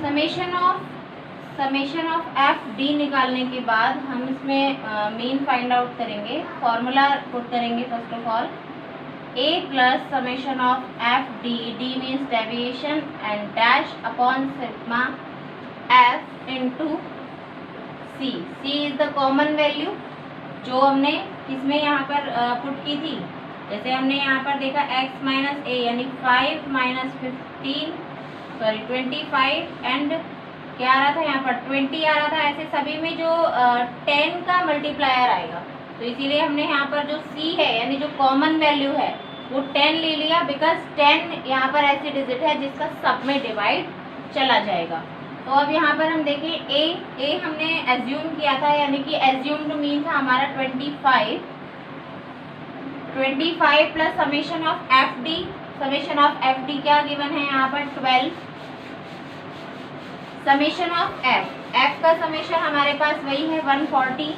Summation of F D निकालने के बाद हम इसमें मीन फाइंड आउट करेंगे। फॉर्मूला पुट करेंगे first of all, A plus summation of F D, D means deviation and dash upon sigma F into C. C is the common value जो हमने इसमें यहाँ पर पुट की थी। जैसे हमने यहाँ पर देखा x माइनस ए यानी 5 माइनस 15 सॉरी 25 एंड क्या आ रहा था यहाँ पर 20 आ रहा था। ऐसे सभी में जो 10 का मल्टीप्लायर आएगा, तो इसीलिए हमने यहाँ पर जो c है यानी जो कॉमन वैल्यू है वो 10 ले लिया, बिकॉज 10 यहाँ पर ऐसी डिजिट है जिसका सब में डिवाइड चला जाएगा। तो अब यहाँ पर हम देखें ए हमने एज्यूम किया था, यानी कि एज्यूम्ड मीन था हमारा 25 plus summation of F D. Summation of F D क्या गिवन है यहाँ पर 12। समेशन ऑफ एफ का समेशन हमारे पास वही है 140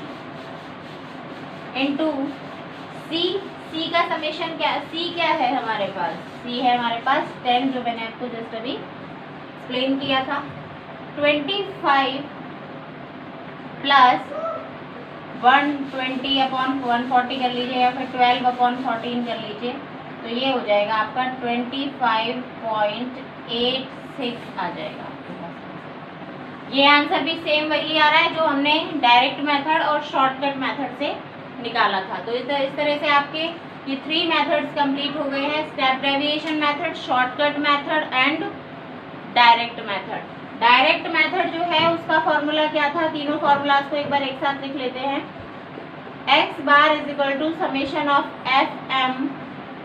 इंटू सी का समेशन क्या है हमारे पास, सी है हमारे पास 10 जो मैंने आपको जस्ट अभी एक्सप्लेन किया था। 25 प्लस 120 अपॉन 140 कर लीजिए या फिर 12 अपॉन 14 कर लीजिए, तो ये हो जाएगा आपका 25.86 आ जाएगा। ये आंसर भी सेम वही आ रहा है जो हमने डायरेक्ट मेथड और शॉर्टकट मेथड से निकाला था। तो इस तरह से आपके ये 3 मेथड्स कंप्लीट हो गए हैं, step deviation method, shortcut method and direct method. Direct method जो है उसका फॉर्मूला क्या था, तीनों फॉर्मूलाज को एक बार एक साथ लिख लेते हैं। x bar is equal to summation of F M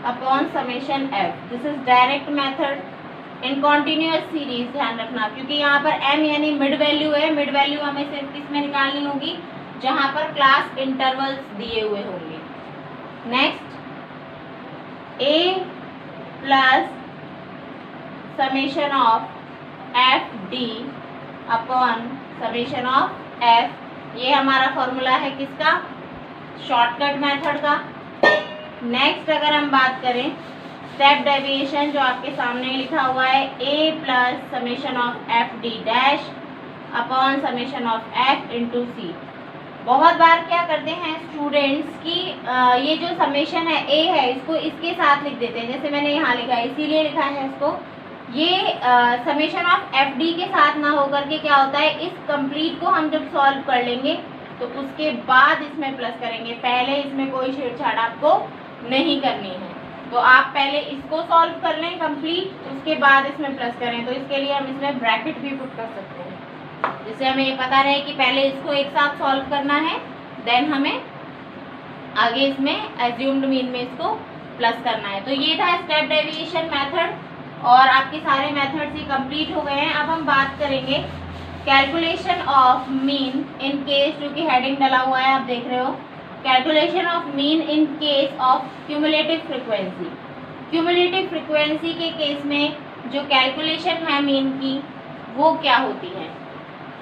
upon summation F. This is direct method in continuous series. ध्यान रखना क्योंकि यहाँ पर m यानी मिड वैल्यू है, मिड वैल्यू हमें सिर्फ किसमें निकालनी होगी, जहाँ पर क्लास इंटरवल्स दिए हुए होंगे। Next a plus summation of F D upon summation of F, ये हमारा फॉर्मूला है किसका, शॉर्टकट मेथड का। नेक्स्ट अगर हम बात करें स्टेप डेविएशन, जो आपके सामने लिखा हुआ है A plus summation of F D dash upon summation of F into C. बहुत बार क्या करते हैं स्टूडेंट्स की ये जो समेशन है ए है इसको इसके साथ लिख देते हैं, जैसे मैंने यहाँ लिखा है इसीलिए लिखा है इसको। ये समेशन ऑफ एफ डी के साथ ना होकर के क्या होता है, इस कंप्लीट को हम जब सॉल्व कर लेंगे तो उसके बाद इसमें प्लस करेंगे, पहले इसमें कोई छेड़छाड़ आपको नहीं करनी है। तो आप पहले इसको सॉल्व कर लें कंप्लीट, उसके बाद इसमें प्लस करें। तो इसके लिए हम इसमें ब्रैकेट भी पुट कर सकते हैं, जिससे हमें ये पता रहे कि पहले इसको एक साथ सॉल्व करना है, देन हमें आगे इसमें एज्यूम्ड मीन में इसको प्लस करना है। तो ये था स्टेप डेविएशन मेथड और आपके सारे मेथड्स ही कंप्लीट हो गए हैं। अब हम बात करेंगे calculation of mean in case, जो कि हेडिंग डला हुआ है आप देख रहे हो, calculation of mean in case of cumulative frequency. Cumulative frequency के केस में जो कैलकुलेशन है मीन की वो क्या होती है।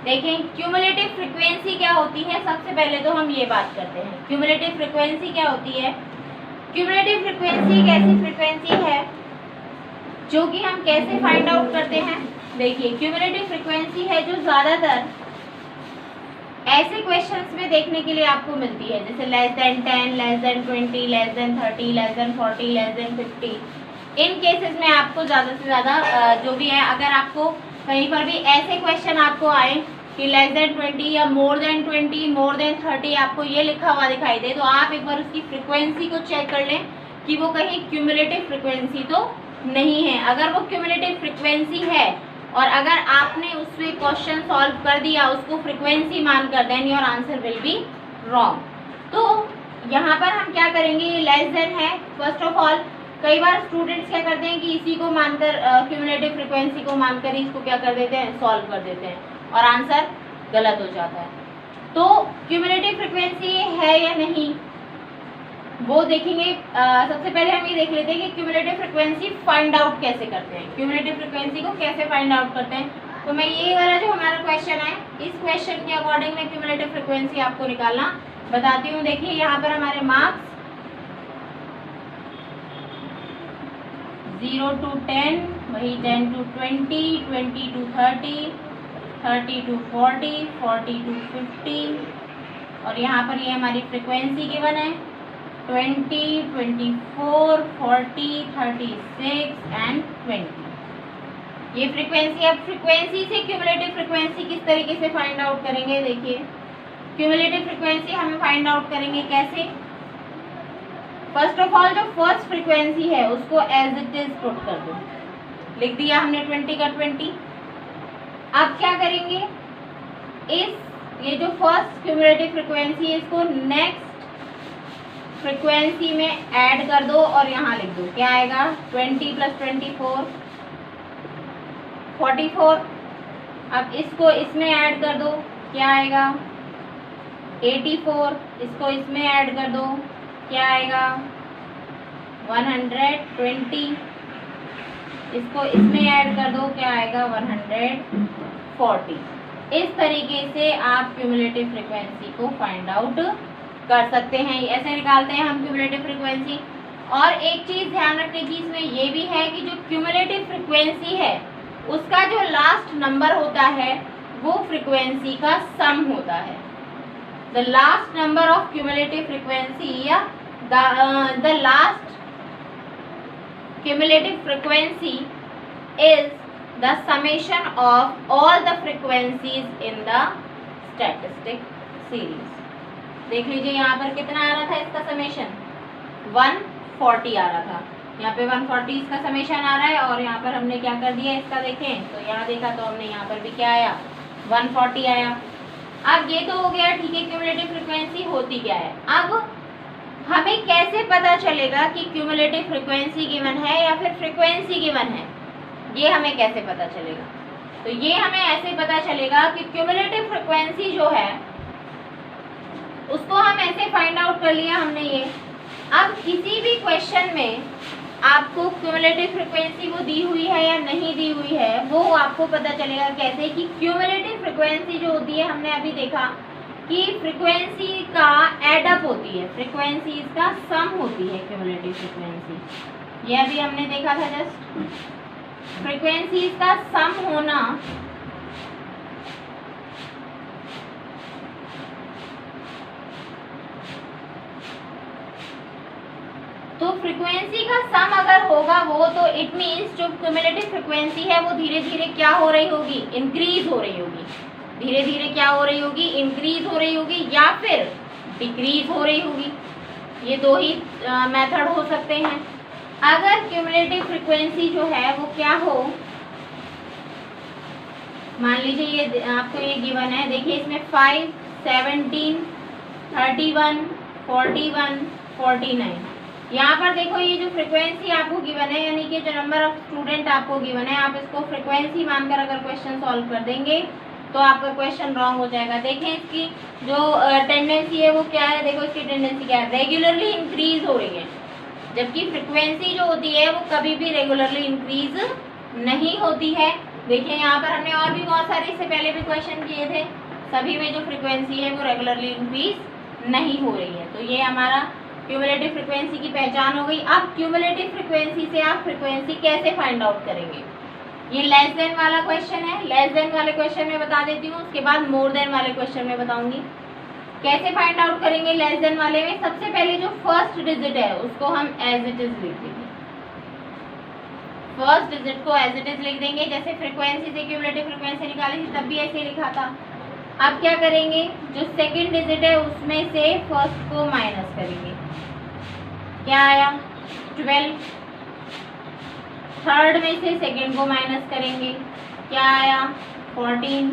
देखें क्यूमुलेटिव फ्रीक्वेंसी क्या होती है, सबसे पहले तो हम ये बात करते हैं क्यूमुलेटिव फ्रीक्वेंसी क्या होती है। क्यूमुलेटिव फ्रीक्वेंसी एक ऐसी फ्रीक्वेंसी है जो कि हम कैसे फाइंड आउट करते हैं। देखिए क्यूमुलेटिव फ्रीक्वेंसी है जो ज़्यादातर ऐसे क्वेश्चंस में देखने के लिए आपको मिलती है, जैसे less than 10, less than 20, less than 30, less than 40, less than 50। इन केसेस में आपको ज़्यादा से ज़्यादा जो भी है, अगर आपको कहीं पर भी ऐसे क्वेश्चन आपको आए कि लेस देन 20 या मोर देन 20, मोर देन 30 आपको ये लिखा हुआ दिखाई दे, तो आप एक बार उसकी फ्रिक्वेंसी को चेक कर लें कि वो कहीं क्यूमुलेटिव फ्रिक्वेंसी तो नहीं है। अगर वो क्यूमुलेटिव फ्रिक्वेंसी है और अगर आपने उससे क्वेश्चन सॉल्व कर दिया उसको फ्रिक्वेंसी मानकर, then your answer will be wrong. तो यहाँ पर हम क्या करेंगे, ये लेस देन है फर्स्ट ऑफ ऑल। कई बार स्टूडेंट्स क्या करते हैं कि इसी को मानकर क्यूमुलेटिव फ्रिक्वेंसी को मानकर इसको क्या कर देते हैं, सॉल्व कर देते हैं और आंसर गलत हो जाता है। तो क्यूमुलेटिव फ्रिक्वेंसी है या नहीं वो देखेंगे। सबसे पहले हम ये देख लेते हैं कि क्यूमुलेटिव फ्रिक्वेंसी फाइंड आउट कैसे करते हैं, क्यूमुलेटिव फ्रिक्वेंसी को कैसे फाइंड आउट करते हैं। तो मैं ये वाला जो हमारा क्वेश्चन है, इस क्वेश्चन के अकॉर्डिंग मैं क्यूमुलेटिव फ्रिक्वेंसी आपको निकालना बताती हूँ। देखिए यहाँ पर हमारे मार्क्स 0 to 10, वही 10 to 20, 20 to 30, 30 to 40, 40 to 50, और यहाँ पर ये हमारी फ्रिक्वेंसी गिवन है 20, 24, 40, 36 एंड 20। ये फ्रिक्वेंसी। अब फ्रिक्वेंसी से क्यूमुलेटिव फ्रिक्वेंसी किस तरीके से फाइंड आउट करेंगे? देखिए, क्यूमुलेटिव फ्रिक्वेंसी हमें फाइंड आउट करेंगे कैसे? फर्स्ट ऑफ ऑल जो फर्स्ट फ्रिक्वेंसी है उसको एज इट इज पुट कर दो। लिख दिया हमने 20 का 20। अब क्या करेंगे? ये जो फर्स्ट क्यूमुलेटिव फ्रिक्वेंसी है इसको नेक्स्ट फ्रिक्वेंसी में ऐड कर दो और यहाँ लिख दो। क्या आएगा? 20 + 24 44। अब इसको इसमें ऐड कर दो। क्या आएगा? 84। इसको इसमें ऐड कर दो। क्या आएगा? 120। इसको इसमें ऐड कर दो। क्या आएगा? 140। इस तरीके से आप क्यूमुलेटिव फ्रिक्वेंसी को फाइंड आउट कर सकते हैं। ऐसे निकालते हैं हम क्यूमुलेटिव फ्रिक्वेंसी। और एक चीज ध्यान रखने की इसमें ये भी है कि जो क्यूमुलेटिव फ्रिक्वेंसी है उसका जो लास्ट नंबर होता है वो फ्रिक्वेंसी का सम होता है। The last number of cumulative frequency या the last cumulative frequency is the summation of all the frequencies in the statistic series। देख लीजिए यहाँ पर कितना आ रहा था इसका समेशन? 140 आ रहा था। यहाँ पे 140 इसका समेशन आ रहा है और यहाँ पर हमने क्या कर दिया इसका देखें तो यहाँ देखा तो हमने यहाँ पर भी क्या आया? 140 आया। अब ये तो हो गया, ठीक है, क्यूमुलेटिव फ्रिक्वेंसी होती क्या है। अब हमें कैसे पता चलेगा कि क्यूमुलेटिव फ्रिक्वेंसी गिवन है या फिर फ्रिक्वेंसी गिवन है? ये हमें कैसे पता चलेगा? तो ये हमें ऐसे पता चलेगा कि क्यूमुलेटिव फ्रिक्वेंसी जो है उसको हम ऐसे फाइंड आउट कर लिया हमने ये। अब किसी भी क्वेश्चन में आपको क्यूमुलेटिव फ्रिक्वेंसी वो दी हुई है या नहीं दी हुई है वो आपको पता चलेगा कैसे कि क्यूमुलेटिव फ्रिक्वेंसी जो होती है हमने अभी देखा कि फ्रिक्वेंसी का एडअप होती है, फ्रिक्वेंसी का सम होती है क्यूमुलेटिव फ्रिक्वेंसी। ये अभी हमने देखा था जस्ट। फ्रिक्वेंसी का सम होना तो फ्रिक्वेंसी का सम अगर होगा वो तो इट मीन्स जो क्यूमुलेटिव फ्रिक्वेंसी है वो धीरे धीरे क्या हो रही होगी? इंक्रीज हो रही होगी। धीरे धीरे क्या हो रही होगी? इंक्रीज हो रही होगी या फिर डिक्रीज हो रही होगी। ये दो ही मेथड हो सकते हैं। अगर क्यूमुलेटिव फ्रिक्वेंसी जो है वो क्या हो, मान लीजिए ये आपको ये गिवन है, देखिए इसमें 5, 17, 31, 41, 49। यहाँ पर देखो ये जो फ्रिक्वेंसी आपको गिवन है यानी कि जो नंबर ऑफ स्टूडेंट आपको गिवन है आप इसको फ्रिक्वेंसी मानकर अगर क्वेश्चन सॉल्व कर देंगे तो आपका क्वेश्चन रॉन्ग हो जाएगा। देखें इसकी जो टेंडेंसी है वो क्या है? देखो इसकी टेंडेंसी क्या है? रेगुलरली इंक्रीज हो रही है, जबकि फ्रिक्वेंसी जो होती है वो कभी भी रेगुलरली इंक्रीज नहीं होती है। देखिए यहाँ पर हमने और भी बहुत सारे इससे पहले भी क्वेश्चन किए थे, सभी में जो फ्रिक्वेंसी है वो रेगुलरली इंक्रीज नहीं हो रही है। तो ये हमारा क्यूमुलेटिव फ्रिक्वेंसी की पहचान हो गई। अब क्यूमुलेटिव फ्रिक्वेंसी से आप फ्रिक्वेंसी कैसे फाइंड आउट करेंगे? ये लेस देन वाला क्वेश्चन है, लेस देन वाले क्वेश्चन में बता देती हूँ, उसके बाद मोर देन वाले क्वेश्चन में बताऊंगी कैसे फाइंड आउट करेंगे। लेस देन वाले में सबसे पहले जो फर्स्ट डिजिट है उसको हम एज इट इज लिख देंगे। फर्स्ट डिजिट को एज इट इज लिख देंगे। जैसे फ्रिक्वेंसी से क्यूमुलेटिव फ्रिक्वेंसी निकाली थी तब भी ऐसे ही लिखा था। अब क्या करेंगे? जो सेकंड डिजिट है उसमें से फर्स्ट को माइनस करेंगे। क्या आया? 12। थर्ड में से सेकंड को माइनस करेंगे। क्या आया? 14।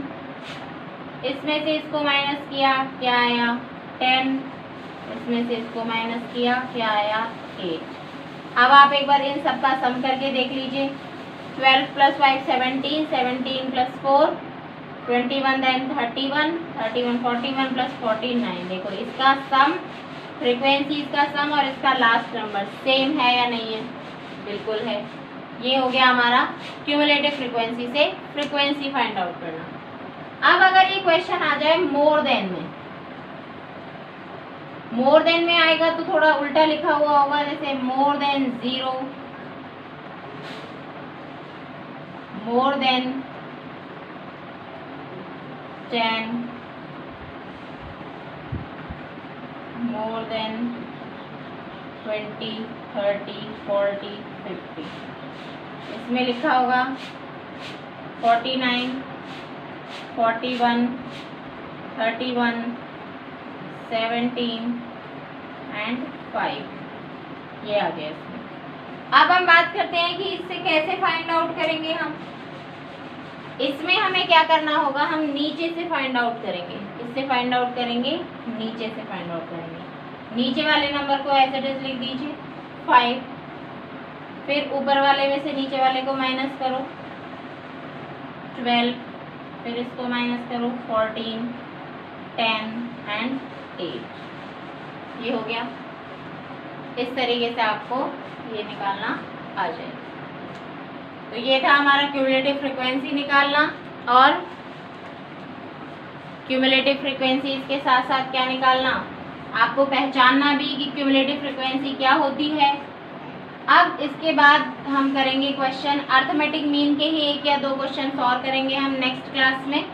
इसमें से इसको माइनस किया। क्या आया? 10। इसमें से इसको माइनस किया। क्या आया? 8। अब आप एक बार इन सब का सम करके देख लीजिए। 12 + 5 17, 17 + 4 21, देन 31, 31 41 + 49। देखो इसका सम, फ्रीक्वेंसी इसका सम और इसका लास्ट नंबर सेम है या नहीं है? बिल्कुल है। ये हो गया हमारा क्यूमुलेटिव फ्रीक्वेंसी से फ्रीक्वेंसी फाइंड आउट करना। अब अगर ये क्वेश्चन आ जाए मोर देन में, मोर देन में आएगा तो थोड़ा उल्टा लिखा हुआ होगा, जैसे more than 0, more than 10 more than 20, 30, 40, 50। इसमें लिखा होगा 49, 41, 31, 17 एंड 5। ये आ गया इसमें। अब हम बात करते हैं कि इससे कैसे फाइंड आउट करेंगे हम। इसमें हमें क्या करना होगा, हम नीचे से फाइंड आउट करेंगे। इससे फाइंड आउट करेंगे, नीचे से फाइंड आउट करेंगे। नीचे वाले नंबर को एज इट इज लिख दीजिए 5, फिर ऊपर वाले में से नीचे वाले को माइनस करो 12, फिर इसको माइनस करो 14, 10 एंड 8। ये हो गया। इस तरीके से आपको ये निकालना आ जाए। तो ये था हमारा क्यूमुलेटिव फ्रीक्वेंसी निकालना। और क्यूमुलेटिव फ्रीक्वेंसी के साथ साथ क्या निकालना, आपको पहचानना भी कि क्यूमुलेटिव फ्रीक्वेंसी क्या होती है। अब इसके बाद हम करेंगे क्वेश्चन, अर्थमेटिक मीन के ही 1 या 2 क्वेश्चन और करेंगे हम नेक्स्ट क्लास में।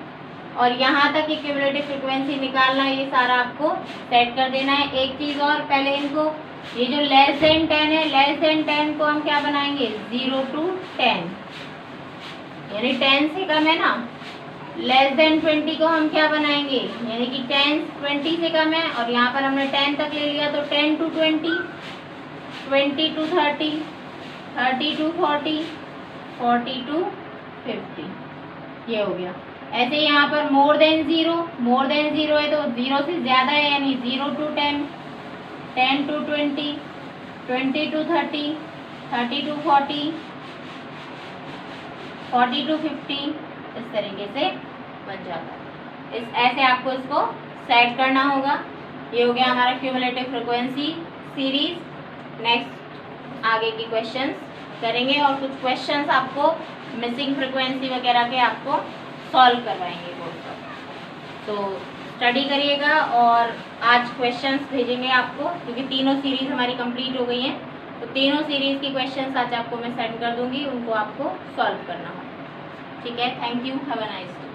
और यहाँ तक कि क्यूमुलेटिव फ्रीक्वेंसी निकालना, ये सारा आपको सेट कर देना है। एक चीज़ और, पहले इनको, ये जो लेस देन 10 है, लेस देन 10 को हम क्या बनाएंगे 0 to 10, यानी 10 से कम है ना। लेस देन 20 को हम क्या बनाएंगे, यानी कि 10 20 से कम है, और यहाँ पर हमने 10 तक ले लिया तो 10 to 20, 20 to 30, 30 to 40, 40 to 50। ये हो गया। ऐसे यहाँ पर मोर देन 0 है तो 0 से ज़्यादा है, यानी 0 to 10, 10 to 20, 20 to 30, 30 to 40, 40 to 50। इस तरीके से बन जाता है। ऐसे आपको इसको सेट करना होगा। ये हो गया हमारा क्यूमुलेटिव फ्रीक्वेंसी सीरीज। नेक्स्ट आगे की क्वेश्चंस करेंगे और कुछ क्वेश्चंस आपको मिसिंग फ्रीक्वेंसी वगैरह के आपको सॉल्व करवाएंगे बोर्ड पर। तो स्टडी करिएगा और आज क्वेश्चंस भेजेंगे आपको, क्योंकि तीनों सीरीज़ हमारी कंप्लीट हो गई हैं। तो तीनों सीरीज़ की क्वेश्चंस आज आपको मैं सेंड कर दूंगी, उनको आपको सॉल्व करना होगा। ठीक है, thank you, have a nice day.